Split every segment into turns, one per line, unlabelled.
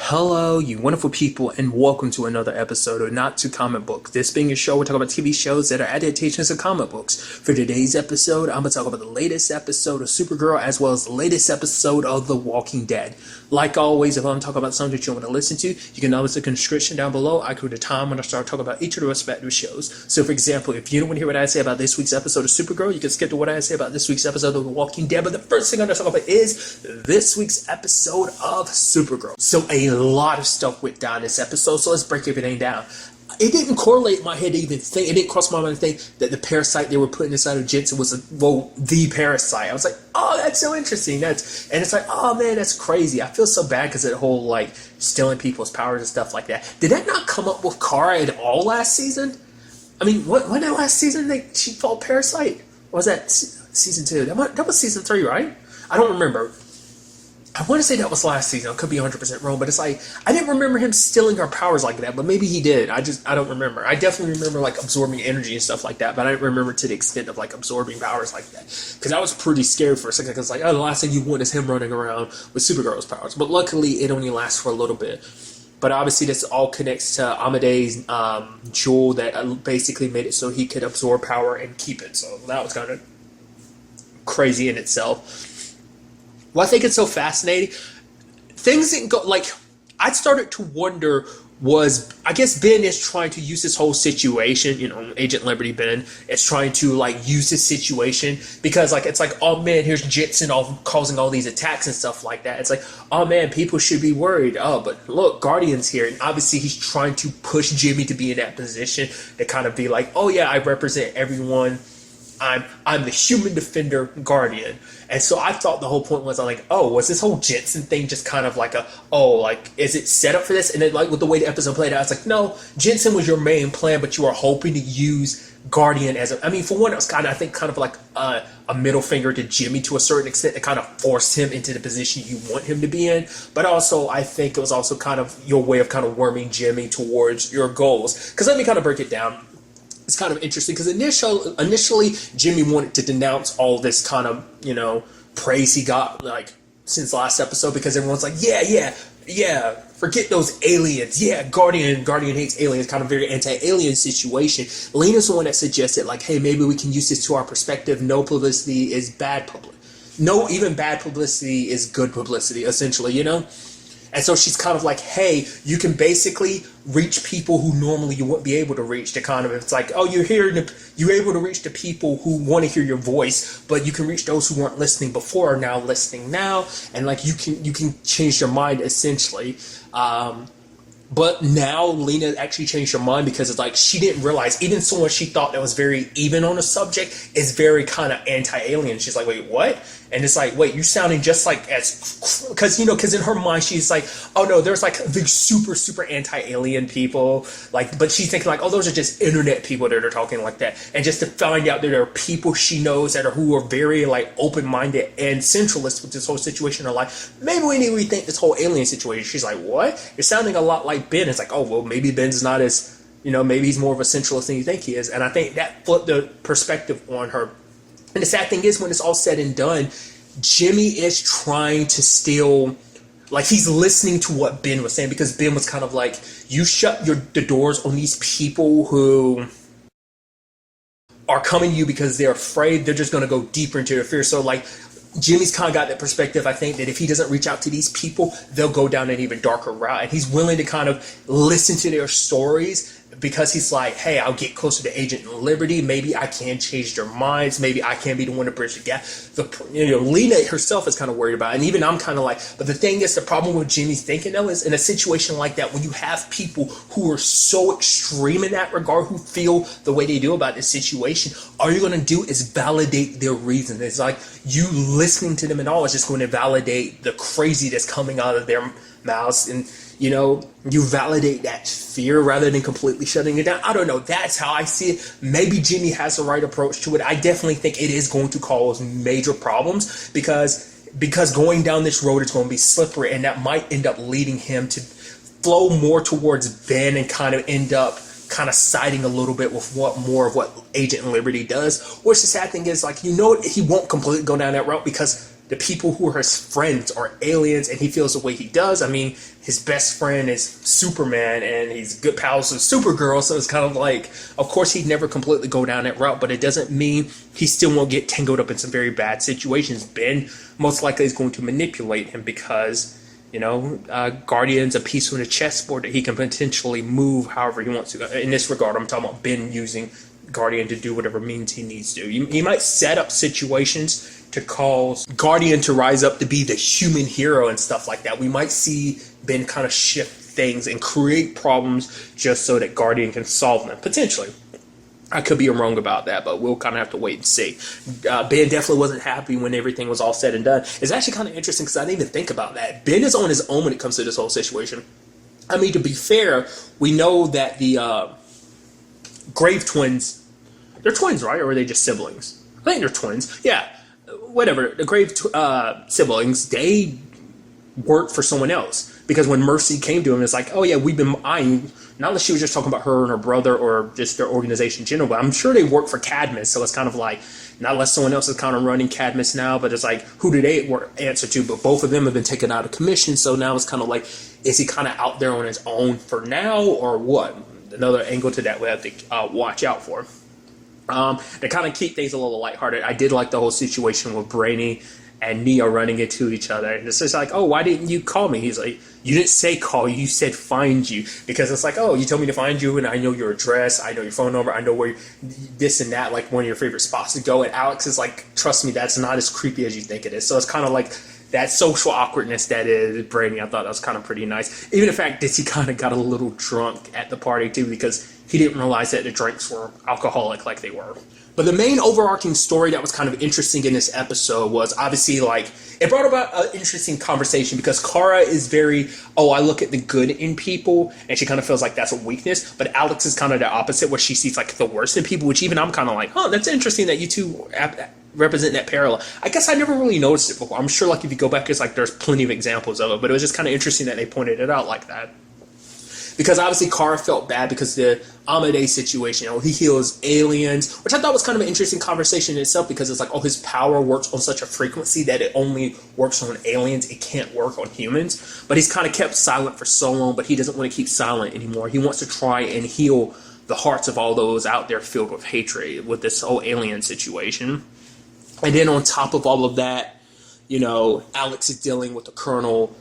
Hello, you wonderful people, and welcome to another episode of Not to Comic Books. This being a show, we're talking about TV shows that are adaptations of comic books. For today's episode, I'm going to talk about the latest episode of Supergirl as well as the latest episode of The Walking Dead. Like always, if I'm talking about something that you want to listen to, you can always look in the description down below. I create a time when I start talking about each of the respective shows. So, for example, if you don't want to hear what I say about this week's episode of Supergirl, you can skip to what I say about this week's episode of The Walking Dead. But the first thing I'm going to talk about is this week's episode of Supergirl. So, a lot of stuff went down this episode, so let's break everything down. It didn't correlate in my head to even think, it didn't cross my mind to think that the parasite they were putting inside of Jensen was the parasite. I was like, oh, that's so interesting. And it's like, oh man, that's crazy. I feel so bad because of the whole like stealing people's powers and stuff like that. Did that not come up with Kara at all last season? I mean, when that last season she fought Parasite? Or was that season 2? That was season 3, right? I don't remember. I want to say that was last season. I could be 100% wrong, but it's like, I didn't remember him stealing her powers like that, but maybe he did. I don't remember. I definitely remember like absorbing energy and stuff like that, but I didn't remember to the extent of like absorbing powers like that. Because I was pretty scared for a second, because like, oh, the last thing you want is him running around with Supergirl's powers. But luckily, it only lasts for a little bit. But obviously, this all connects to Amade's jewel that basically made it so he could absorb power and keep it. So that was kind of crazy in itself. Well, I think it's so fascinating. Things didn't go, like, I started to wonder I guess Ben is trying to use this whole situation, Agent Liberty Ben is trying to, like, use this situation because, like, it's like, oh, man, here's Jensen causing all these attacks and stuff like that. It's like, oh, man, people should be worried. Oh, but look, Guardian's here. And obviously he's trying to push Jimmy to be in that position to kind of be like, oh, yeah, I represent everyone. I'm the human defender guardian. And so I thought the whole point was, I'm like, oh, was this whole Jensen thing just kind of like is it set up for this? And then like with the way the episode played out, it's like, no, Jensen was your main plan, but you were hoping to use Guardian as for one, it was kind of like a middle finger to Jimmy to a certain extent to kind of force him into the position you want him to be in. But also, I think it was also kind of your way of kind of worming Jimmy towards your goals. Because let me kind of break it down. It's kind of interesting because initially Jimmy wanted to denounce all this kind of, praise he got like since last episode, because everyone's like, yeah, forget those aliens. Yeah, Guardian hates aliens, kind of very anti-alien situation. Lena's the one that suggested like, hey, maybe we can use this to our perspective. No publicity is bad publicity. No, even bad publicity is good publicity, essentially, And so she's kind of like, hey, you can basically reach people who normally you wouldn't be able to reach. To kind of, it's like, oh, you're able to reach the people who want to hear your voice, but you can reach those who weren't listening before are now listening now, and like you can change their mind essentially. But now Lena actually changed her mind because it's like she didn't realize even someone she thought that was very even on the subject is very kind of anti-alien. She's like, wait, what? And it's like, wait, you're sounding just like because in her mind she's like, oh no, there's like the super anti-alien people, like, but she's thinking like, oh, those are just internet people that are talking like that. And just to find out that there are people she knows who are very like open-minded and centralist with this whole situation in her life, maybe we need to rethink this whole alien situation. She's like, what? You're sounding a lot like Ben. It's like, oh well, maybe Ben's not as, maybe he's more of a centralist than you think he is. And I think that flipped the perspective on her. And the sad thing is, when it's all said and done, Jimmy is trying to still, like, he's listening to what Ben was saying, because Ben was kind of like, you shut the doors on these people who are coming to you because they're afraid. They're just going to go deeper into their fear. So, like, Jimmy's kind of got that perspective, I think, that if he doesn't reach out to these people, they'll go down an even darker route. And he's willing to kind of listen to their stories because he's like, hey, I'll get closer to Agent Liberty. Maybe I can change their minds. Maybe I can be the one to bridge the gap. Lena herself is kind of worried about it. And even I'm kind of like, but the thing is, the problem with Jimmy's thinking, though, is in a situation like that, when you have people who are so extreme in that regard, who feel the way they do about this situation, all you're going to do is validate their reason. It's like you listening to them and all is just going to validate the crazy that's coming out of their mouths. And you validate that fear rather than completely shutting it down. I don't know. That's how I see it. Maybe Jimmy has the right approach to it. I definitely think it is going to cause major problems because going down this road is going to be slippery, and that might end up leading him to flow more towards Ben and kind of end up kind of siding a little bit with what Agent Liberty does. Which the sad thing is, like, he won't completely go down that route because the people who are his friends are aliens, and he feels the way he does. I mean, his best friend is Superman, and he's good pals with Supergirl, so it's kind of like, of course, he'd never completely go down that route, but it doesn't mean he still won't get tangled up in some very bad situations. Ben most likely is going to manipulate him because, Guardian's a piece on a chessboard that he can potentially move however he wants to. In this regard, I'm talking about Ben using Guardian to do whatever means he needs to. He might set up situations to cause Guardian to rise up to be the human hero and stuff like that. We might see Ben kind of shift things and create problems just so that Guardian can solve them, potentially. I could be wrong about that, but we'll kind of have to wait and see. Ben definitely wasn't happy when everything was all said and done. It's actually kind of interesting because I didn't even think about that. Ben is on his own when it comes to this whole situation. I mean, to be fair, we know that the Grave twins, they're twins, right? Or are they just siblings? I think they're twins. Yeah, whatever. The Grave siblings, they work for someone else. Because when Mercy came to him, it's like, oh yeah, we've been eyeing, not unless she was just talking about her and her brother or just their organization in general, but I'm sure they work for Cadmus, so it's kind of like, not unless someone else is kind of running Cadmus now, but it's like, who do they answer to? But both of them have been taken out of commission, so now it's kind of like, is he kind of out there on his own for now, or what? Another angle to that we have to watch out for. To kind of keep things a little lighthearted, I did like the whole situation with Brainy and Neo running into each other. And it's just like, oh, why didn't you call me? He's like, you didn't say call, you said find you. Because it's like, oh, you told me to find you, and I know your address, I know your phone number, I know where this and that, like one of your favorite spots to go. And Alex is like, trust me, that's not as creepy as you think it is. So it's kind of like that social awkwardness that is Brainy. I thought that was kind of pretty nice. Even the fact that he kind of got a little drunk at the party too, because he didn't realize that the drinks were alcoholic like they were. But the main overarching story that was kind of interesting in this episode was obviously like, it brought about an interesting conversation because Kara is very, I look at the good in people, and she kind of feels like that's a weakness. But Alex is kind of the opposite, where she sees like the worst in people, which even I'm kind of like, that's interesting that you two represent that parallel. I guess I never really noticed it before. I'm sure like if you go back, it's like there's plenty of examples of it, but it was just kind of interesting that they pointed it out like that. Because obviously Kara felt bad because the Amade situation, he heals aliens, which I thought was kind of an interesting conversation in itself, because it's like, his power works on such a frequency that it only works on aliens, it can't work on humans. But he's kind of kept silent for so long, but he doesn't want to keep silent anymore. He wants to try and heal the hearts of all those out there filled with hatred with this whole alien situation. And then on top of all of that, Alex is dealing with the Colonel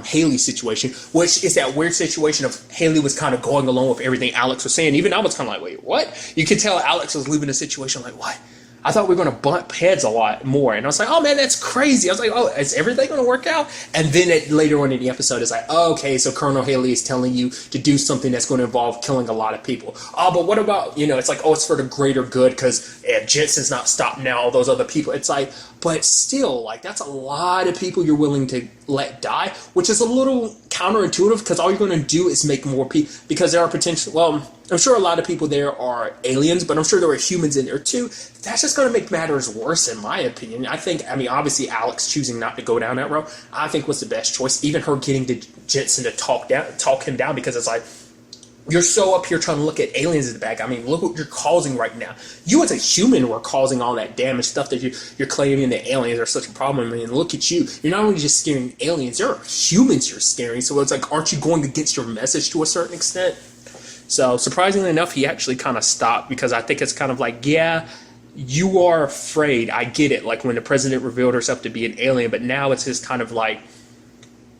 Haley situation, which is that weird situation of Haley was kind of going along with everything Alex was saying. Even I was kind of like, wait, what? You could tell Alex was leaving the situation like, what? I thought we were going to bump heads a lot more. And I was like, oh man, that's crazy. I was like, is everything going to work out? And then later on in the episode, it's like, okay, so Colonel Haley is telling you to do something that's going to involve killing a lot of people. But what about, it's like, it's for the greater good, because if Jensen's not stopped now, all those other people, it's like, but still, like, that's a lot of people you're willing to let die, which is a little counterintuitive, because all you're going to do is make more people, because there are potential, I'm sure a lot of people there are aliens, but I'm sure there are humans in there too. That's just going to make matters worse, in my opinion. Obviously Alex choosing not to go down that road, I think was the best choice. Even her getting to Jensen to talk him down, because it's like, you're so up here trying to look at aliens in the back. I mean, look what you're causing right now. You as a human were causing all that damage, stuff that you're claiming that aliens are such a problem. I mean, look at you. You're not only just scaring aliens, there are humans you're scaring. So it's like, aren't you going against your message to a certain extent? So surprisingly enough, he actually kind of stopped, because I think it's kind of like, yeah, you are afraid. I get it. Like when the president revealed herself to be an alien, but now it's just kind of like,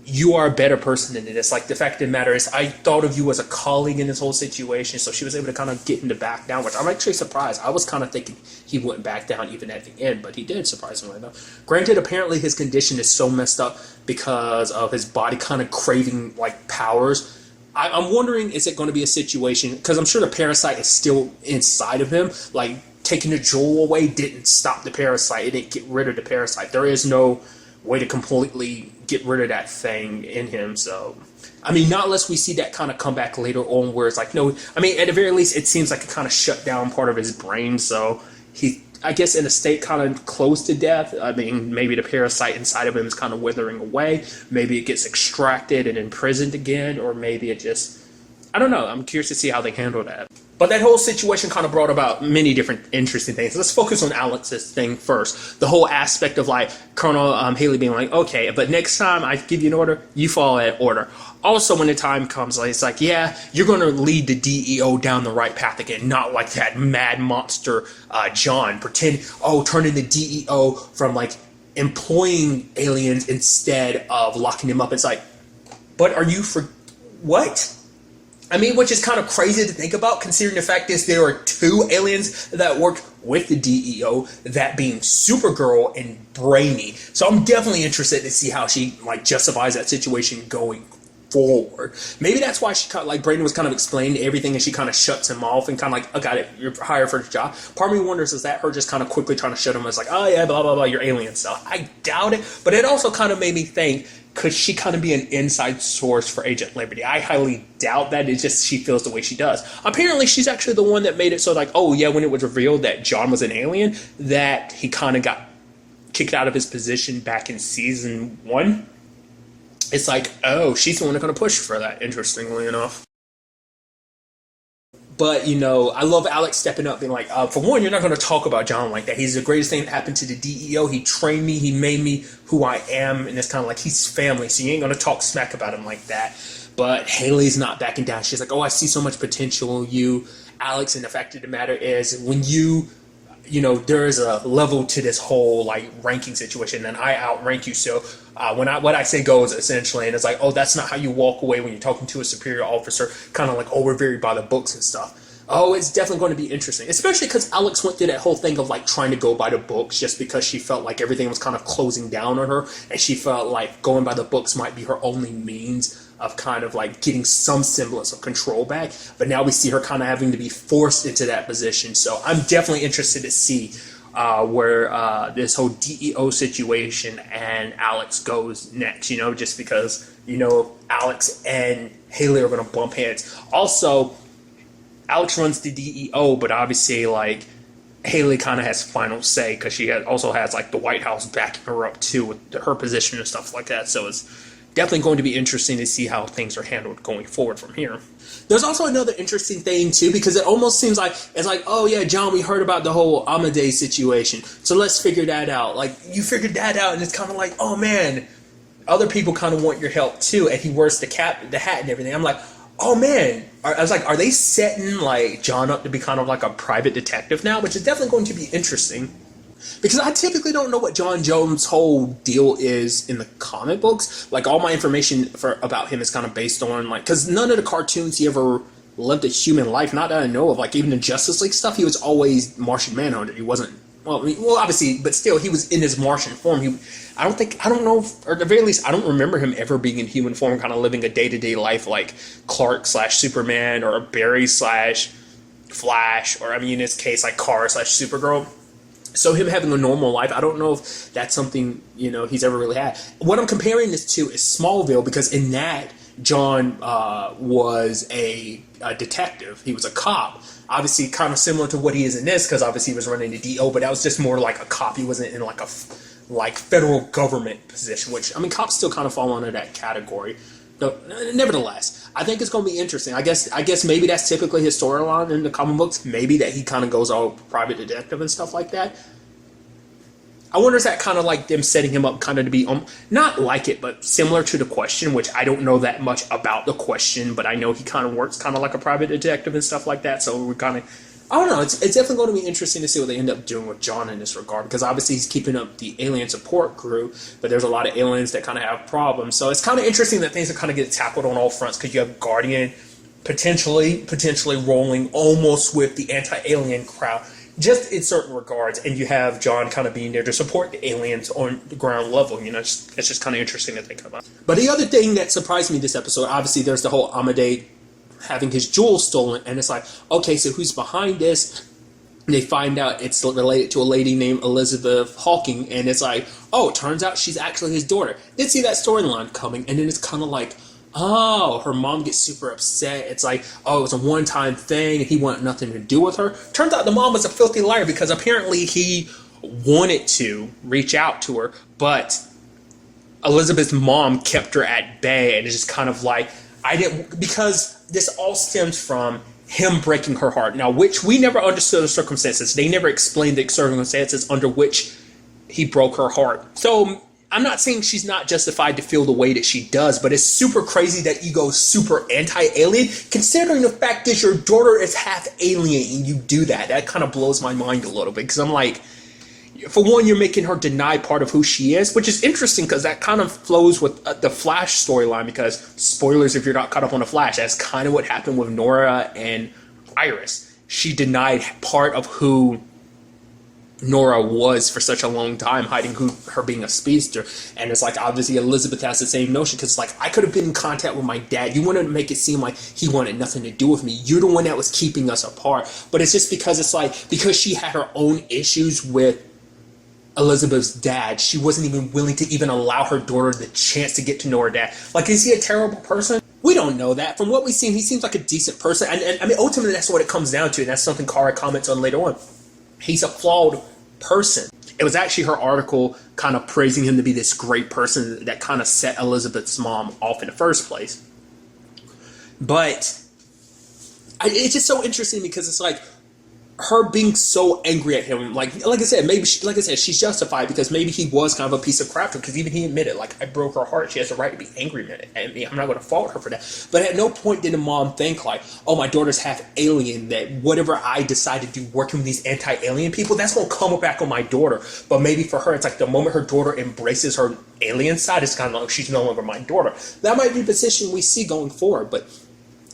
you are a better person than this. Like, the fact of the matter is, I thought of you as a colleague in this whole situation, so she was able to kind of get him to back down, which I'm actually surprised. I was kind of thinking he wouldn't back down even at the end, but he did, surprisingly enough. Granted, apparently his condition is so messed up because of his body kind of craving, like, powers. I'm wondering, is it going to be a situation, because I'm sure the parasite is still inside of him, like, taking the jewel away didn't stop the parasite, it didn't get rid of the parasite. There is no way to completely get rid of that thing in him. So, I mean, not unless we see that kind of come back later on, where it's like, no, I mean, at the very least, it seems like it kind of shut down part of his brain. So he, I guess, in a state kind of close to death. I mean, maybe the parasite inside of him is kind of withering away. Maybe it gets extracted and imprisoned again, or maybe it just, I don't know. I'm curious to see how they handle that. But that whole situation kind of brought about many different interesting things. Let's focus on Alex's thing first. The whole aspect of like Colonel Haley being like, okay, but next time I give you an order, you follow that order. Also, when the time comes, like, it's like, yeah, you're going to lead the DEO down the right path again, not like that mad monster John. Turning the DEO from like employing aliens instead of locking them up. It's like, but are you for what? I mean, which is kind of crazy to think about, considering the fact is there are two aliens that work with the DEO, that being Supergirl and Brainy. So I'm definitely interested to see how she like justifies that situation going forward. Maybe that's why she kind of, like Brainy was kind of explaining everything, and she kind of shuts him off and kind of like, I got it, you're hired for the job. Part of me wonders, is that her just kind of quickly trying to shut him? It's like, oh yeah, blah blah blah, you're alien stuff. I doubt it, but it also kind of made me think, could she kind of be an inside source for Agent Liberty? I highly doubt that. It's just she feels the way she does. Apparently, she's actually the one that made it so like, oh yeah, when it was revealed that John was an alien, that he kind of got kicked out of his position back in season 1. It's like, oh, she's the one that's going to push for that, interestingly enough. But, you know, I love Alex stepping up, being like, for one, you're not going to talk about John like that. He's the greatest thing that happened to the DEO. He trained me. He made me who I am. And it's kind of like, he's family. So you ain't going to talk smack about him like that. But Haley's not backing down. She's like, oh, I see so much potential in you, Alex. And the fact of the matter is, when you know, there is a level to this whole like ranking situation, and I outrank you. So what I say goes, essentially. And it's like, oh, that's not how you walk away when you're talking to a superior officer, kind of like, oh, we're very by the books and stuff. Oh, it's definitely going to be interesting, especially because Alex went through that whole thing of like trying to go by the books just because she felt like everything was kind of closing down on her, and she felt like going by the books might be her only means of kind of like getting some semblance of control back. But now we see her kind of having to be forced into that position. So I'm definitely interested to see where this whole DEO situation and Alex goes next, you know, just because, you know, Alex and Haley are going to bump heads. Also, Alex runs the DEO, but obviously, like, Haley kind of has final say because she also has, like, the White House backing her up, too, with her position and stuff like that. So it's definitely going to be interesting to see how things are handled going forward from here. There's also another interesting thing, too, because it almost seems like, it's like, oh, yeah, John, we heard about the whole Amadeus situation, so let's figure that out. Like, you figured that out, and it's kind of like, oh, man, other people kind of want your help, too, and he wears the hat and everything. I'm like, oh, man. I was like, are they setting, like, John up to be kind of like a private detective now? Which is definitely going to be interesting. Because I typically don't know what John Jones' whole deal is in the comic books. Like, all my information about him is kind of based on, like, because none of the cartoons he ever lived a human life, not that I know of. Like, even the Justice League stuff, he was always Martian Manhunter. He wasn't, well, obviously, but still, he was in his Martian form. I don't know, or at the very least, I don't remember him ever being in human form, kind of living a day-to-day life like Clark/Superman or Barry/Flash, or, I mean, in this case, like Kara/Supergirl. So him having a normal life, I don't know if that's something, you know, he's ever really had. What I'm comparing this to is Smallville, because in that, John was a detective. He was a cop. Obviously, kind of similar to what he is in this, because obviously he was running the DO, but that was just more like a cop. He wasn't in like a federal government position, which, I mean, cops still kind of fall under that category. Nevertheless, I think it's going to be interesting. I guess maybe that's typically his storyline in the comic books. Maybe that he kind of goes all private detective and stuff like that. I wonder if that kind of like them setting him up kind of to be, not like it, but similar to The Question, which I don't know that much about The Question, but I know he kind of works kind of like a private detective and stuff like that. So we're kind of, I don't know, it's definitely going to be interesting to see what they end up doing with John in this regard, because obviously he's keeping up the alien support crew, but there's a lot of aliens that kind of have problems. So it's kind of interesting that things are kind of get tackled on all fronts, because you have Guardian potentially rolling almost with the anti-alien crowd, just in certain regards, and you have John kind of being there to support the aliens on the ground level. You know, it's just kind of interesting to think about. But the other thing that surprised me this episode, obviously there's the whole Amadeus having his jewels stolen, and it's like, okay, so who's behind this? And they find out it's related to a lady named Elizabeth Hawking, and it's like, oh, it turns out she's actually his daughter. Didn't see that storyline coming, and then it's kind of like, oh, her mom gets super upset. It's like, oh, it was a one-time thing, and he wanted nothing to do with her. Turns out the mom was a filthy liar, because apparently he wanted to reach out to her, but Elizabeth's mom kept her at bay, and it's just kind of like, I didn't, because this all stems from him breaking her heart. Now, which we never understood the circumstances. They never explained the circumstances under which he broke her heart. So I'm not saying she's not justified to feel the way that she does, but it's super crazy that you go super anti-alien, considering the fact that your daughter is half alien and you do that. That kind of blows my mind a little bit, because I'm like, for one, you're making her deny part of who she is, which is interesting because that kind of flows with the Flash storyline, because, spoilers if you're not caught up on the Flash, that's kind of what happened with Nora and Iris. She denied part of who Nora was for such a long time, hiding her being a speedster. And it's like, obviously Elizabeth has the same notion, because it's like, I could have been in contact with my dad. You wanted to make it seem like he wanted nothing to do with me. You're the one that was keeping us apart. But it's just because it's like, because she had her own issues with Elizabeth's dad, she wasn't even willing to even allow her daughter the chance to get to know her dad. Like, is he a terrible person? We don't know that. From what we've seen, he seems like a decent person. And I mean, ultimately, that's what it comes down to. And that's something Kara comments on later on. He's a flawed person. It was actually her article kind of praising him to be this great person that kind of set Elizabeth's mom off in the first place. But it's just so interesting, because it's like, her being so angry at him, like I said, maybe she's justified, because maybe he was kind of a piece of crap, because even he admitted, like, I broke her heart. She has the right to be angry at me. I'm not going to fault her for that. But at no point did the mom think like, oh, my daughter's half alien, that whatever I decide to do working with these anti-alien people, that's going to come back on my daughter. But maybe for her, it's like the moment her daughter embraces her alien side, it's kind of like, she's no longer my daughter. That might be the position we see going forward, but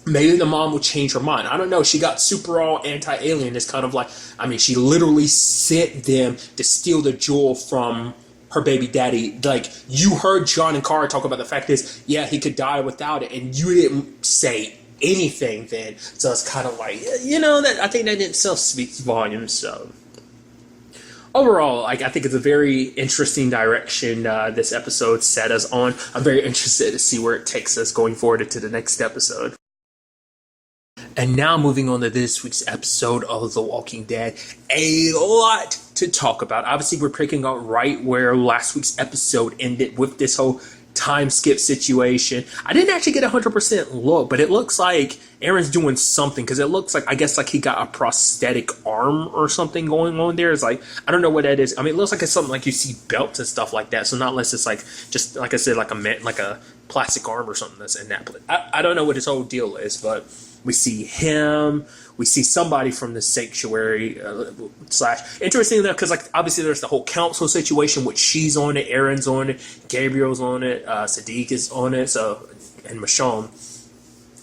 maybe the mom will change her mind. I don't know. She got super all anti-alien. It's kind of like, I mean, she literally sent them to steal the jewel from her baby daddy. Like, you heard John and Kara talk about the fact is, yeah, he could die without it, and you didn't say anything then. So it's kind of like, you know, that I think that in itself speaks volumes. So overall, like, I think it's a very interesting direction this episode set us on. I'm very interested to see where it takes us going forward into the next episode. And now moving on to this week's episode of The Walking Dead. A lot to talk about. Obviously, we're picking up right where last week's episode ended with this whole time skip situation. I didn't actually get a 100% look, but it looks like Aaron's doing something, because it looks like, I guess, like he got a prosthetic arm or something going on there. It's like, I don't know what that is. I mean, it looks like it's something like you see belts and stuff like that. So not unless it's like, just like I said, like a plastic arm or something that's in that. But I don't know what his whole deal is, but we see him. We see somebody from the sanctuary / interesting enough, because like obviously there's the whole council situation, which she's on it, Aaron's on it, Gabriel's on it, Sadiq is on it, so, and Michonne.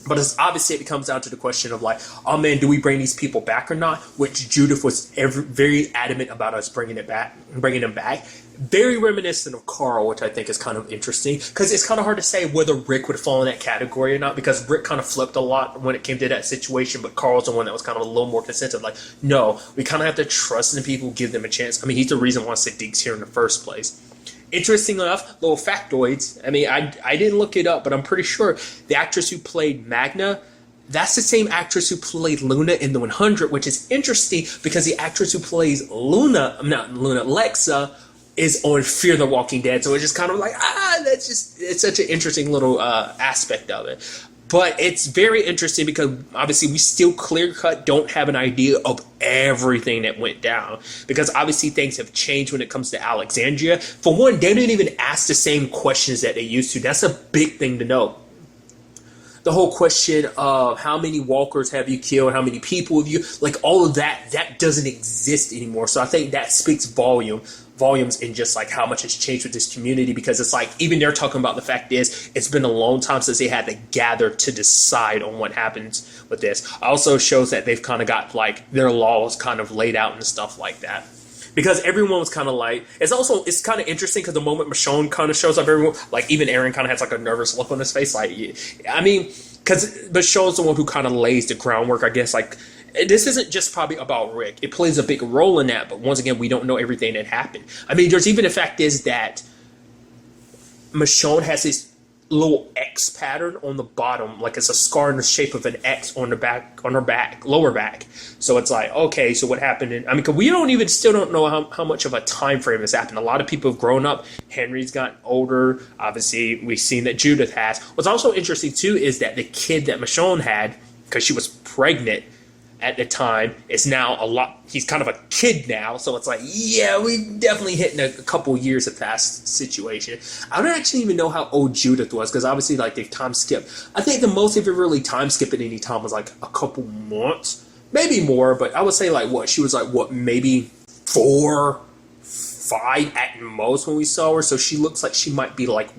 But it's obviously, it comes down to the question of like, oh man, do we bring these people back or not? Which Judith was very adamant about us bringing them back. Very reminiscent of Carl, which I think is kind of interesting, because it's kind of hard to say whether Rick would fall in that category or not, because Rick kind of flipped a lot when it came to that situation, but Carl's the one that was kind of a little more consistent. Like, no, we kind of have to trust in the people, give them a chance. I mean, he's the reason why Sadiq's here in the first place. Interesting enough, little factoids. I mean, I didn't look it up, but I'm pretty sure the actress who played Magna, that's the same actress who played Luna in The 100, which is interesting because the actress who plays Lexa, is on Fear the Walking Dead. So it's just kind of like, it's such an interesting little aspect of it. But it's very interesting because obviously we still clear-cut don't have an idea of everything that went down. Because obviously things have changed when it comes to Alexandria. For one, they didn't even ask the same questions that they used to. That's a big thing to know. The whole question of how many walkers have you killed, how many people have you, like all of that doesn't exist anymore. So I think that speaks volumes in just like how much has changed with this community, because it's like, even they're talking about the fact is it's been a long time since they had to gather to decide on what happens with this. Also shows that they've kind of got like their laws kind of laid out and stuff like that. Because everyone was kind of like, it's kind of interesting because the moment Michonne kind of shows up, everyone, like even Aaron kind of has like a nervous look on his face. Like, I mean, because Michonne's the one who kind of lays the groundwork, I guess. Like, this isn't just probably about Rick. It plays a big role in that, but once again, we don't know everything that happened. I mean, there's even the fact is that Michonne has this little X pattern on the bottom, like it's a scar in the shape of an X on the back, on her back, lower back. So it's like, okay, so what happened? Because we still don't know how much of a time frame has happened. A lot of people have grown up. Henry's gotten older. Obviously, we've seen that Judith has. What's also interesting too is that the kid that Michonne had, because she was pregnant at the time, is now he's kind of a kid now, so it's like, yeah, we definitely hitting a couple years of past situation. I don't actually even know how old Judith was, because obviously, like, they've time skipped. I think the most they've really time skipped at any time was like a couple months, maybe more, but I would say like she was like maybe 4, 5 at most when we saw her, so she looks like she might be like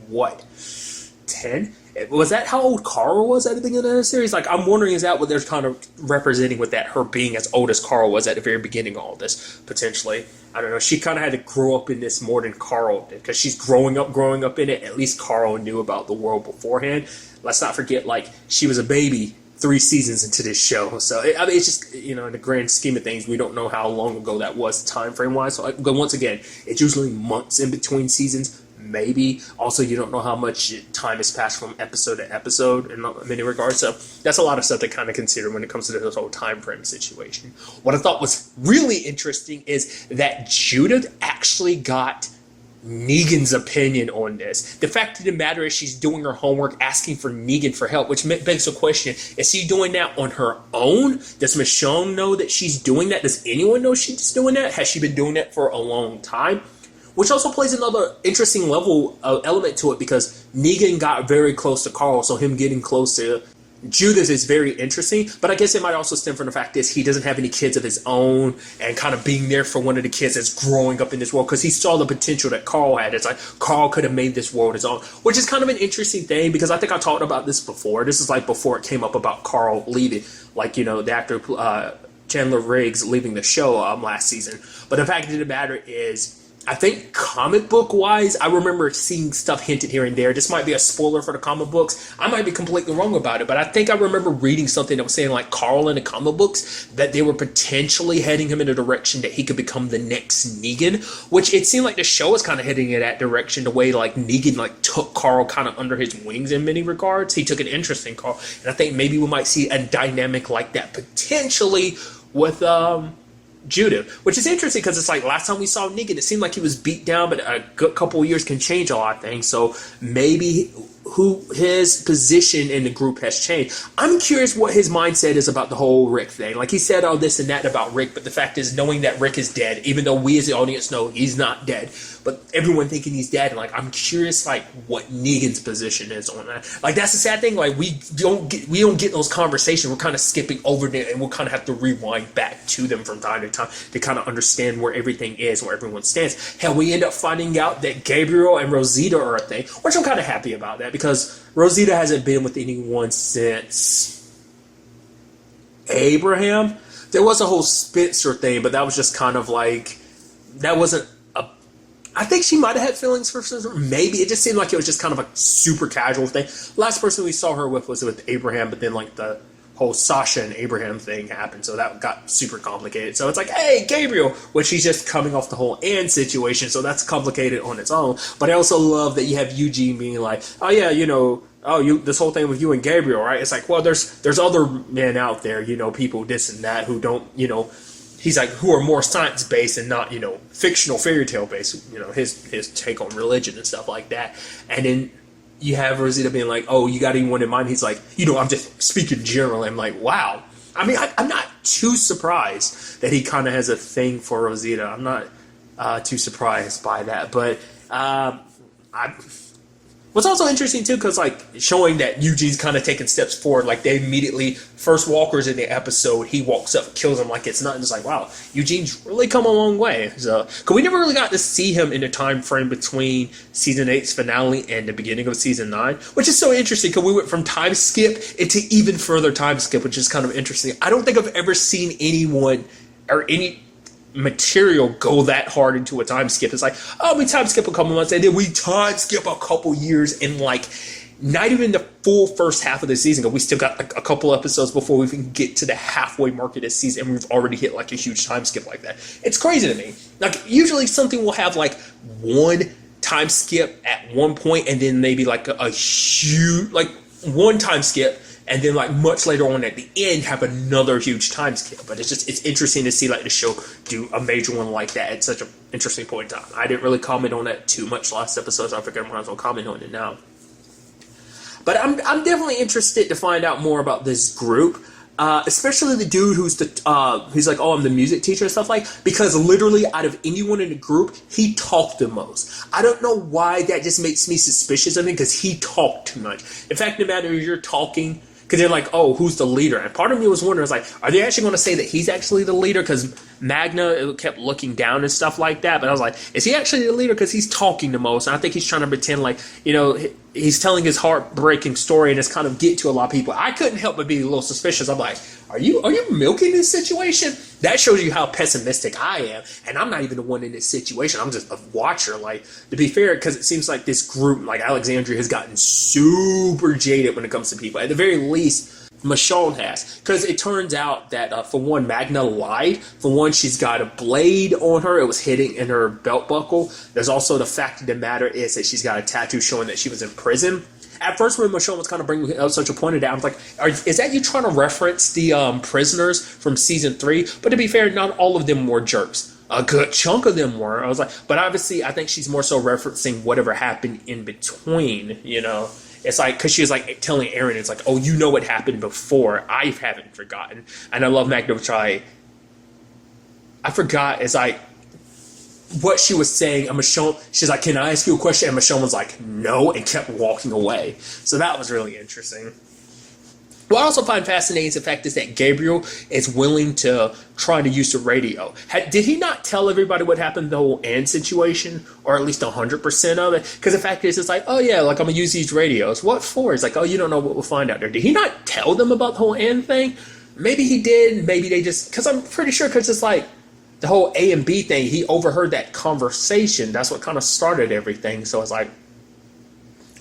10? Was that how old Carl was at the beginning of the series? Like, I'm wondering, is that what they're kind of representing with that, her being as old as Carl was at the very beginning of all this, potentially? I don't know. She kind of had to grow up in this more than Carl did, because she's growing up in it. At least Carl knew about the world beforehand. Let's not forget, like, she was a baby 3 seasons into this show. So, it's just, in the grand scheme of things, we don't know how long ago that was time frame-wise. So, but once again, it's usually months in between seasons. Maybe. Also, you don't know how much time has passed from episode to episode in many regards. So that's a lot of stuff to kind of consider when it comes to this whole time frame situation. What I thought was really interesting is that Judith actually got Negan's opinion on this. The fact of the matter is she's doing her homework, asking for Negan for help, which begs the question, is she doing that on her own? Does Michonne know that she's doing that? Does anyone know she's doing that? Has she been doing that for a long time? Which also plays another interesting element to it, because Negan got very close to Carl, so him getting close to Judith is very interesting. But I guess it might also stem from the fact that he doesn't have any kids of his own, and kind of being there for one of the kids that's growing up in this world, because he saw the potential that Carl had. It's like Carl could have made this world his own, which is kind of an interesting thing, because I think I talked about this before. This is like before it came up about Carl leaving, like, the actor Chandler Riggs leaving the show last season. But the fact of the matter is, I think comic book wise, I remember seeing stuff hinted here and there. This might be a spoiler for the comic books. I might be completely wrong about it, but I think I remember reading something that was saying like Carl in the comic books, that they were potentially heading him in a direction that he could become the next Negan, which it seemed like the show was kind of heading in that direction, the way like Negan like took Carl kind of under his wings in many regards. He took an interest in Carl, and I think maybe we might see a dynamic like that potentially with Judith, which is interesting, because it's like last time we saw Negan, it seemed like he was beat down, but a good couple of years can change a lot of things. So maybe his position in the group has changed. I'm curious what his mindset is about the whole Rick thing. Like, he said all this and that about Rick, but the fact is, knowing that Rick is dead, even though we as the audience know he's not dead, but everyone thinking he's dead, and like, I'm curious like what Negan's position is on that. Like, that's the sad thing. Like, we don't get those conversations. We're kind of skipping over them, and we'll kind of have to rewind back to them from time to time to kind of understand where everything is, where everyone stands. Hell, we end up finding out that Gabriel and Rosita are a thing, which I'm kind of happy about that, because Rosita hasn't been with anyone since Abraham. There was a whole Spencer thing, but that was just kind of like, that wasn't I think she might have had feelings for Spencer. Maybe. It just seemed like it was just kind of a super casual thing. Last person we saw her with was with Abraham, but then like the whole Sasha and Abraham thing happened, so that got super complicated. So it's like, hey, Gabriel, which she's just coming off the whole Anne situation, so that's complicated on its own. But I also love that you have Eugene being like, oh yeah, this whole thing with you and Gabriel, right? It's like, well, there's other men out there, people this and that who don't, he's like, who are more science-based and not, fictional fairy tale based, his take on religion and stuff like that. And then you have Rosita being like, oh, you got anyone in mind? He's like, I'm just speaking generally. I'm like, wow. I mean, I'm not too surprised that he kind of has a thing for Rosita. I'm not too surprised by that. But what's also interesting, too, because, like, showing that Eugene's kind of taking steps forward. Like, they immediately, first walkers in the episode, he walks up, kills him like it's nothing. It's like, wow, Eugene's really come a long way. So, because we never really got to see him in the time frame between Season 8's finale and the beginning of Season 9, which is so interesting, because we went from time skip into even further time skip, which is kind of interesting. I don't think I've ever seen anyone or any material go that hard into a time skip. It's like, oh, we time skip a couple months, and then we time skip a couple years, in like not even the full first half of the season, because we still got like a couple episodes before we even get to the halfway mark of this season, and we've already hit like a huge time skip like that. It's crazy to me. Like, usually something will have like one time skip at one point, and then maybe like a huge, like one time skip, and then like much later on at the end have another huge time skip. But it's interesting to see like the show do a major one like that at such an interesting point in time. I didn't really comment on that too much last episode, so I figured I might as well comment on it now. But I'm definitely interested to find out more about this group. Especially the dude who's like, oh, I'm the music teacher and stuff, like, because literally out of anyone in the group, he talked the most. I don't know why that just makes me suspicious of him, because he talked too much. In fact, no matter if you're talking, because they're like, oh, who's the leader? And part of me was wondering, I was like, are they actually going to say that he's actually the leader? Because Magna kept looking down and stuff like that. But I was like, is he actually the leader? Because he's talking the most. And I think he's trying to pretend like, you know, he's telling his heartbreaking story, and it's kind of getting to a lot of people. I couldn't help but be a little suspicious. I'm like, are you milking this situation? That shows you how pessimistic I am. And I'm not even the one in this situation. I'm just a watcher. Like, to be fair, because it seems like this group, like Alexandria, has gotten super jaded when it comes to people. At the very least, Michonne has. Because it turns out that, for one, Magna lied. For one, she's got a blade on her. It was hidden in her belt buckle. There's also the fact of the matter is that she's got a tattoo showing that she was in prison. At first, when Michonne was kind of bringing up such a point, I was like, is that you trying to reference the prisoners from season 3? But to be fair, not all of them were jerks. A good chunk of them were. I was like, but obviously, I think she's more so referencing whatever happened in between, you know. It's like, because she was like telling Aaron, it's like, oh, you know what happened before. I haven't forgotten. And I love Magna, which I forgot. It's like, what she was saying, and Michonne, she's like, can I ask you a question? And Michonne was like, no, and kept walking away. So that was really interesting. What I also find fascinating is the fact is that Gabriel is willing to try to use the radio. Did he not tell everybody what happened, the whole Anne situation, or at least 100% of it? Because the fact is, it's like, oh yeah, like I'm going to use these radios. What for? It's like, oh, you don't know what we'll find out there. Did he not tell them about the whole Anne thing? Maybe he did. Maybe they just, because I'm pretty sure, because it's like, the whole A and B thing, he overheard that conversation. That's what kind of started everything. So it's like,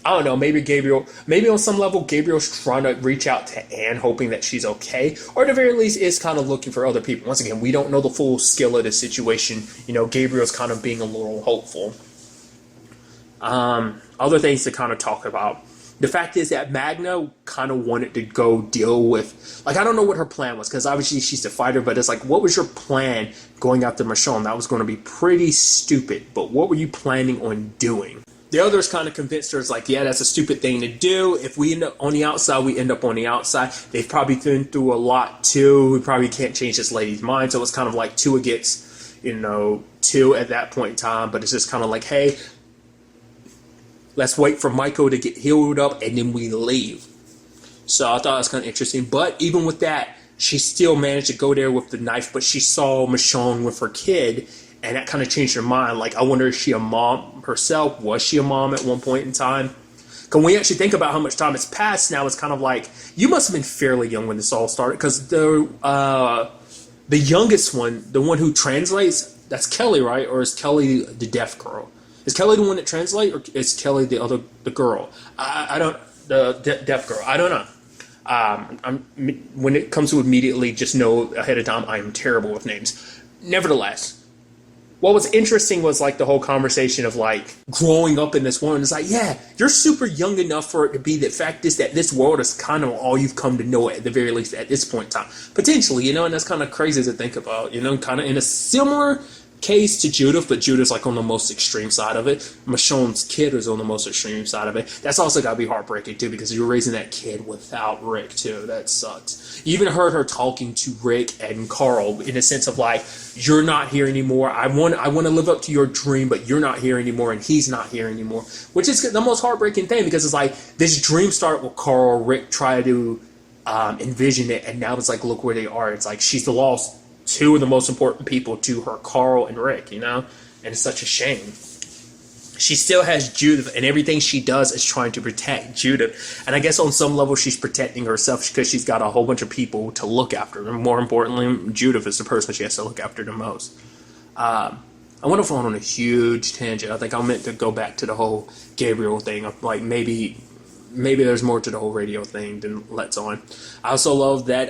I don't know, maybe on some level, Gabriel's trying to reach out to Anne, hoping that she's okay. Or at the very least, is kind of looking for other people. Once again, we don't know the full skill of the situation. You know, Gabriel's kind of being a little hopeful. Other things to kind of talk about. The fact is that Magna kind of wanted to go deal with, like, I don't know what her plan was, because obviously she's the fighter, but it's like, what was your plan going after Michonne? That was going to be pretty stupid, but what were you planning on doing? The others kind of convinced her, it's like, yeah, that's a stupid thing to do. If we end up on the outside, we end up on the outside. They've probably been through a lot too. We probably can't change this lady's mind. So it's kind of like 2 against, 2 at that point in time, but it's just kind of like, hey, let's wait for Michael to get healed up, and then we leave. So I thought it was kind of interesting. But even with that, she still managed to go there with the knife, but she saw Michonne with her kid, and that kind of changed her mind. Like, I wonder, is she a mom herself? Was she a mom at one point in time? Because when we actually think about how much time has passed now, it's kind of like, you must have been fairly young when this all started, because the youngest one, the one who translates, that's Kelly, right? Or is Kelly the deaf girl? Is Kelly the one that translates, or is Kelly the girl? I don't, the deaf girl. I don't know. When it comes to immediately just know ahead of time, I am terrible with names. Nevertheless, what was interesting was like the whole conversation of like growing up in this world. It's like, yeah, you're super young enough for it to be. The fact is that this world is kind of all you've come to know at the very least at this point in time. Potentially, and that's kind of crazy to think about, kind of in a similar case to Judith, but Judith's like on the most extreme side of it. Michonne's kid is on the most extreme side of it. That's also got to be heartbreaking too, because you're raising that kid without Rick too. That sucks. You even heard her talking to Rick and Carl in a sense of like, you're not here anymore. I want to live up to your dream, but you're not here anymore, and he's not here anymore. Which is the most heartbreaking thing, because it's like this dream started with Carl. Rick tried to envision it, and now it's like, look where they are. It's like she's lost 2 of the most important people to her, Carl and Rick, and it's such a shame. She still has Judith, and everything she does is trying to protect Judith. And I guess on some level she's protecting herself because she's got a whole bunch of people to look after. And more importantly, Judith is the person she has to look after the most. I went off on a huge tangent. I think I meant to go back to the whole Gabriel thing. Of like maybe there's more to the whole radio thing than let's on. I also love that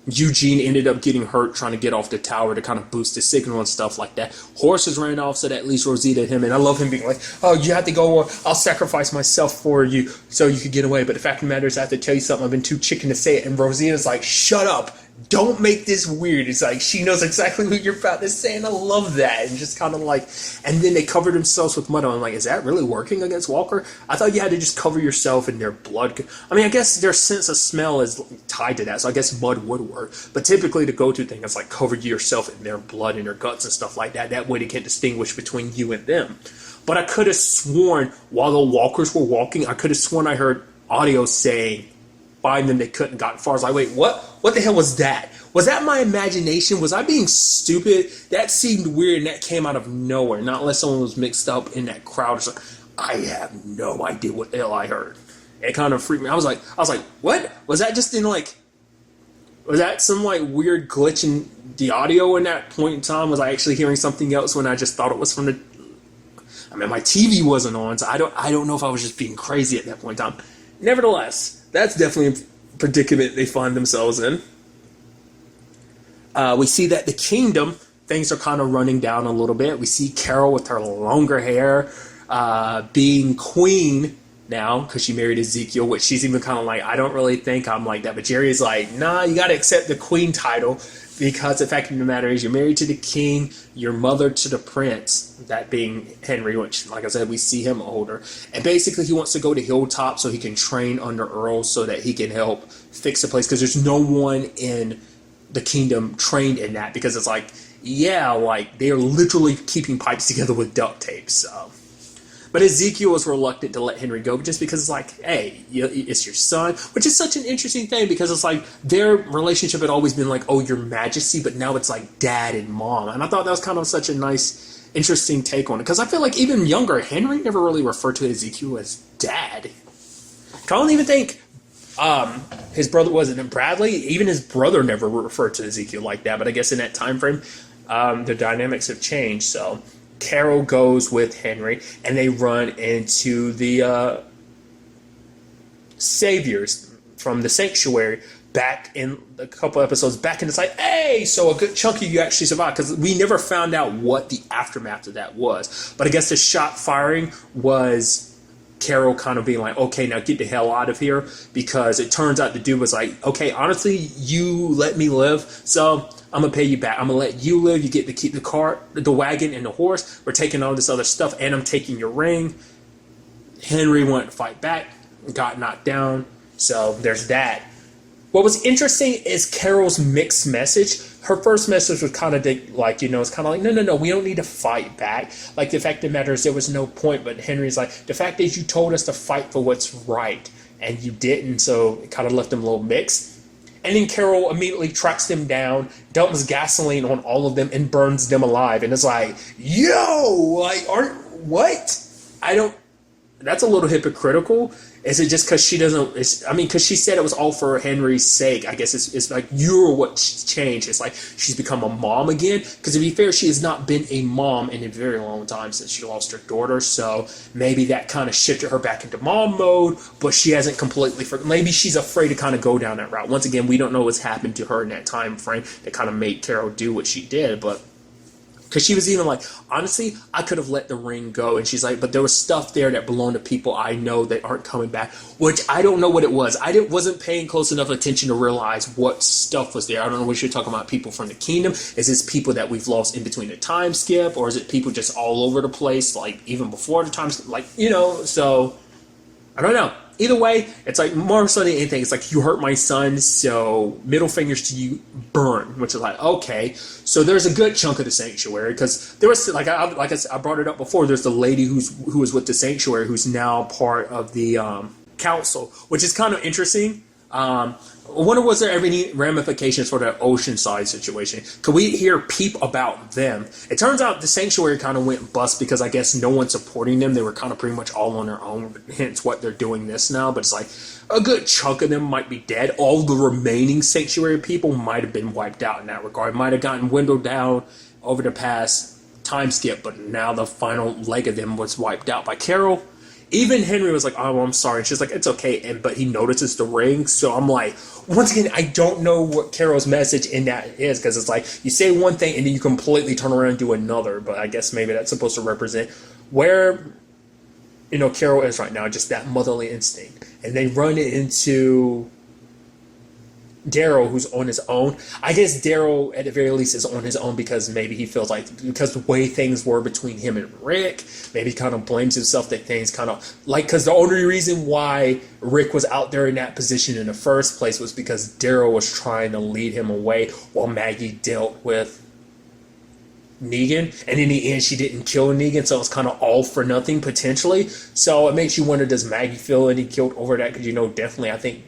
Eugene ended up getting hurt trying to get off the tower to kind of boost the signal and stuff like that. Horses ran off, so that at least Rosita and him. And I love him being like, oh, you have to go, or I'll sacrifice myself for you so you could get away. But the fact of the matter is, I have to tell you something. I've been too chicken to say it. And Rosita's like, shut up. Don't make this weird. It's like she knows exactly what you're about to say, and I love that. And just kind of like, and then they covered themselves with mud. I'm like, is that really working against Walker? I thought you had to just cover yourself in their blood. I mean, I guess their sense of smell is tied to that, so I guess mud would work. But typically, the go-to thing is like cover yourself in their blood and their guts and stuff like that. That way, they can't distinguish between you and them. But I could have sworn while the walkers were walking, I could have sworn I heard audio saying, find them, they couldn't got far. I was like, wait, what? What the hell was that? Was that my imagination? Was I being stupid? That seemed weird, and that came out of nowhere. Not unless someone was mixed up in that crowd. It's like, I have no idea what the hell I heard. It kind of freaked me. I was like, what? Was that just in like? Was that some like weird glitch in the audio in that point in time? Was I actually hearing something else when I just thought it was from the? I mean, my TV wasn't on, so I don't know if I was just being crazy at that point in time. Nevertheless, that's definitely a predicament they find themselves in. We see that the kingdom, things are kind of running down a little bit. We see Carol with her longer hair being queen now because she married Ezekiel, which she's even kind of like, I don't really think I'm like that. But Jerry's like, nah, you got to accept the queen title because the fact of the matter is you're married to the king, you're mother to the prince, that being Henry, which, like I said, we see him older. And basically he wants to go to Hilltop so he can train under Earl so that he can help fix the place because there's no one in the kingdom trained in that because it's like, yeah, like they're literally keeping pipes together with duct tape. So, but Ezekiel was reluctant to let Henry go just because it's like, hey, it's your son, which is such an interesting thing because it's like their relationship had always been like, oh, your majesty, but now it's like dad and mom. And I thought that was kind of such a nice, interesting take on it because I feel like even younger, Henry never really referred to Ezekiel as dad. I don't even think his brother wasn't Bradley. Even his brother never referred to Ezekiel like that. But I guess in that time frame, the dynamics have changed. So Carol goes with Henry, and they run into the saviors from the sanctuary back in a couple episodes back, and it's like, hey, so a good chunk of you actually survived because we never found out what the aftermath of that was. But I guess the shot firing was Carol kind of being like, okay, now get the hell out of here, because it turns out the dude was like, okay, honestly, you let me live, so I'm gonna pay you back. I'm gonna let you live. You get to keep the car, the wagon, and the horse. We're taking all this other stuff, and I'm taking your ring. Henry wanted to fight back, got knocked down, so there's that. What was interesting is Carol's mixed message. Her first message was kind of like, it's kind of like, no, we don't need to fight back. Like, the fact of the matter is there was no point, but Henry's like, the fact is you told us to fight for what's right, and you didn't, so it kind of left them a little mixed. And then Carol immediately tracks them down, dumps gasoline on all of them, and burns them alive. And it's like, yo, like, what? That's a little hypocritical. Is it just because she doesn't, because she said it was all for Henry's sake. I guess it's like you're what's changed. It's like she's become a mom again. Because to be fair, she has not been a mom in a very long time since she lost her daughter. So maybe that kind of shifted her back into mom mode, but she hasn't completely, maybe she's afraid to kind of go down that route. Once again, we don't know what's happened to her in that time frame that kind of made Carol do what she did, but because she was even like, honestly, I could have let the ring go. And she's like, but there was stuff there that belonged to people I know that aren't coming back, which I don't know what it was. Wasn't paying close enough attention to realize what stuff was there. I don't know what you're talking about, people from the kingdom. Is this people that we've lost in between the time skip? Or is it people just all over the place, like even before the time skip? Like, so I don't know. Either way, it's like more so than anything, it's like you hurt my son, so middle fingers to you, burn. Which is like, okay, so there's a good chunk of the sanctuary because there was like I brought it up before. There's the lady who was with the sanctuary who's now part of the council, which is kind of interesting. I wonder, was there ever any ramifications for that Oceanside situation? Could we hear peep about them? It turns out the sanctuary kind of went bust because I guess no one's supporting them. They were kind of pretty much all on their own, hence what they're doing this now. But it's like a good chunk of them might be dead. All the remaining sanctuary people might have been wiped out in that regard. Might have gotten dwindled down over the past time skip, but now the final leg of them was wiped out by Carol. even Henry was like, oh, I'm sorry. And she's like, it's okay. But he notices the ring. So I'm like, once again, I don't know what Carol's message in that is, because it's like you say one thing and then you completely turn around and do another. But I guess maybe that's supposed to represent where, Carol is right now, just that motherly instinct. And they run into Daryl, who's on his own. I guess Daryl, at the very least, is on his own because maybe he feels like, because the way things were between him and Rick, maybe he kind of blames himself that things kind of, because the only reason why Rick was out there in that position in the first place was because Daryl was trying to lead him away while Maggie dealt with Negan, and in the end she didn't kill Negan, so it's kind of all for nothing potentially. So it makes you wonder, does Maggie feel any guilt over that? Because definitely I think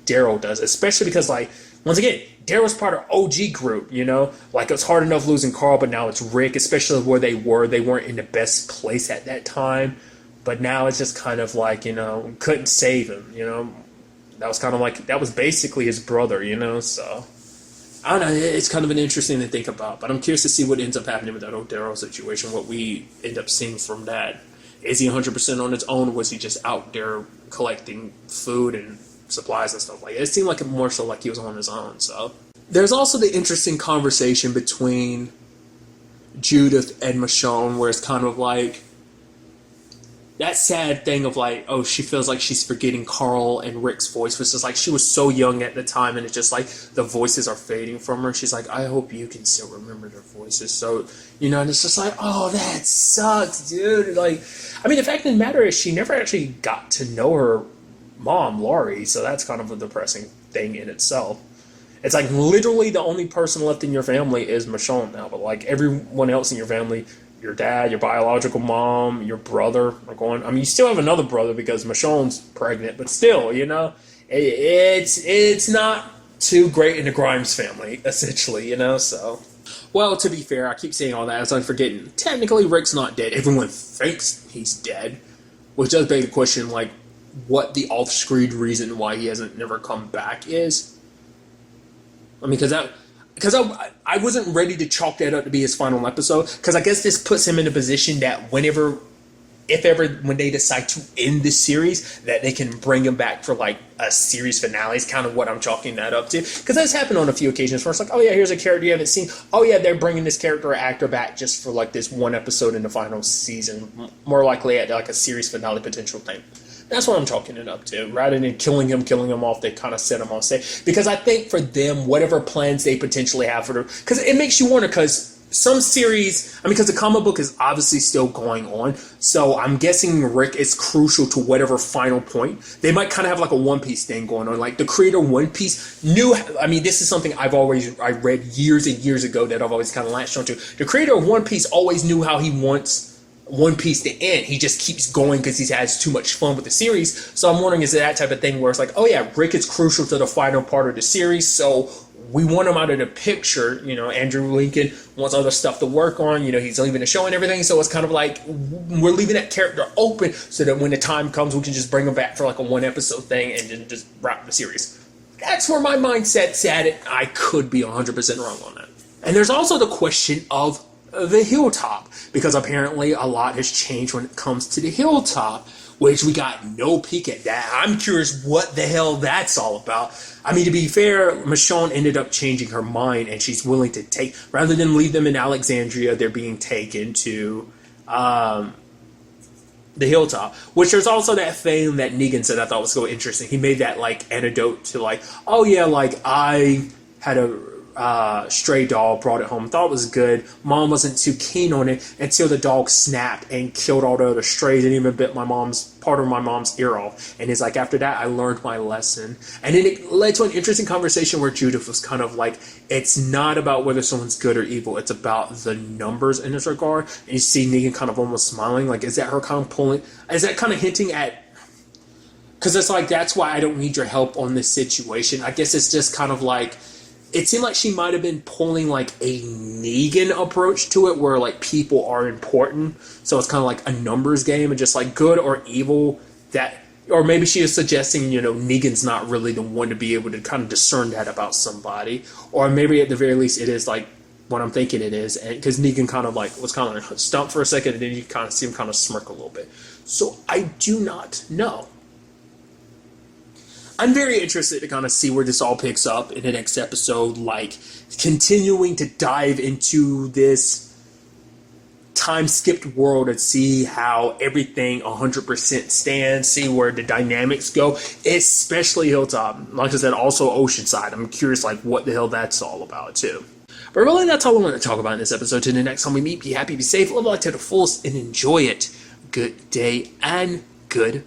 Daryl does, especially because, like, once again, Daryl's part of OG group, like, it's hard enough losing Carl, but now it's Rick, especially where they weren't in the best place at that time, but now it's just kind of like, couldn't save him, that was kind of like, that was basically his brother, so I don't know, it's kind of an interesting to think about, but I'm curious to see what ends up happening with that old Daryl situation, what we end up seeing from that. Is he 100% on his own, or was he just out there collecting food and supplies and stuff like that? It seemed like more so like he was on his own. So there's also the interesting conversation between Judith and Michonne, where it's kind of like that sad thing of like, oh, she feels like she's forgetting Carl and Rick's voice, which is like she was so young at the time, and it's just like the voices are fading from her. She's like, I hope you can still remember their voices. So, and it's just like, oh, that sucks, dude. Like, I mean, the fact of the matter is she never actually got to know her mom, Laurie, so that's kind of a depressing thing in itself. It's like literally the only person left in your family is Michonne now, but like everyone else in your family, your dad, your biological mom, your brother are going. I mean, you still have another brother because Michonne's pregnant, but still, it's not too great in the Grimes family, essentially, so. Well, to be fair, I keep saying all that as I'm forgetting. Technically, Rick's not dead. Everyone thinks he's dead, which does beg the question, like, what the off-screen reason why he hasn't never come back is. I mean, because I wasn't ready to chalk that up to be his final episode, because I guess this puts him in a position that when they decide to end the series, that they can bring him back for like a series finale is kind of what I'm chalking that up to. Because that's happened on a few occasions where it's like, oh yeah, here's a character you haven't seen. Oh yeah, they're bringing this character or actor back just for like this one episode in the final season. More likely at like a series finale potential thing. That's what I'm chalking it up to. Rather than killing him off, they kind of set him on stage. Because I think for them, whatever plans they potentially have for them, because it makes you wonder, because some series, because the comic book is obviously still going on, so I'm guessing Rick is crucial to whatever final point. They might kind of have like a One Piece thing going on. Like the creator of One Piece knew, this is something I read years and years ago that I've always kind of latched onto. The creator of One Piece always knew how he wants One Piece to end. He just keeps going because he has too much fun with the series. So I'm wondering, is it that type of thing where it's like, oh yeah, Rick is crucial to the final part of the series, so we want him out of the picture. Andrew Lincoln wants other stuff to work on. He's leaving the show and everything, so it's kind of like we're leaving that character open so that when the time comes, we can just bring him back for like a one episode thing and then just wrap the series. That's where my mindset's at. I could be 100% wrong on that. And there's also the question of the Hilltop, because apparently a lot has changed when it comes to the Hilltop, which we got no peek at that. I'm curious what the hell that's all about. To be fair, Michonne ended up changing her mind, and she's willing to take, rather than leave them in Alexandria, they're being taken to the Hilltop, which there's also that thing that Negan said I thought was so interesting. He made that like anecdote to like, oh yeah, like I had a stray dog, brought it home, thought it was good. Mom wasn't too keen on it until the dog snapped and killed all the other strays and even bit part of my mom's ear off. And he's like, after that, I learned my lesson. And then it led to an interesting conversation where Judith was kind of like, it's not about whether someone's good or evil, it's about the numbers in this regard. And you see Negan kind of almost smiling, like, is that her kind of pulling, is that kind of hinting at, because it's like, that's why I don't need your help on this situation. I guess it's just kind of like, it seemed like she might have been pulling like a Negan approach to it, where like people are important, so it's kind of like a numbers game and just like good or evil. That, or maybe she is suggesting, Negan's not really the one to be able to kind of discern that about somebody, or maybe at the very least it is like what I'm thinking it is, and because Negan kind of like was kind of stumped for a second, and then you kind of see him kind of smirk a little bit. So I do not know. I'm very interested to kind of see where this all picks up in the next episode, like continuing to dive into this time-skipped world and see how everything 100% stands, see where the dynamics go, especially Hilltop. Like I said, also Oceanside. I'm curious, like, what the hell that's all about, too. But really, that's all I want to talk about in this episode. Till the next time we meet, be happy, be safe, live life to the fullest, and enjoy it. Good day and good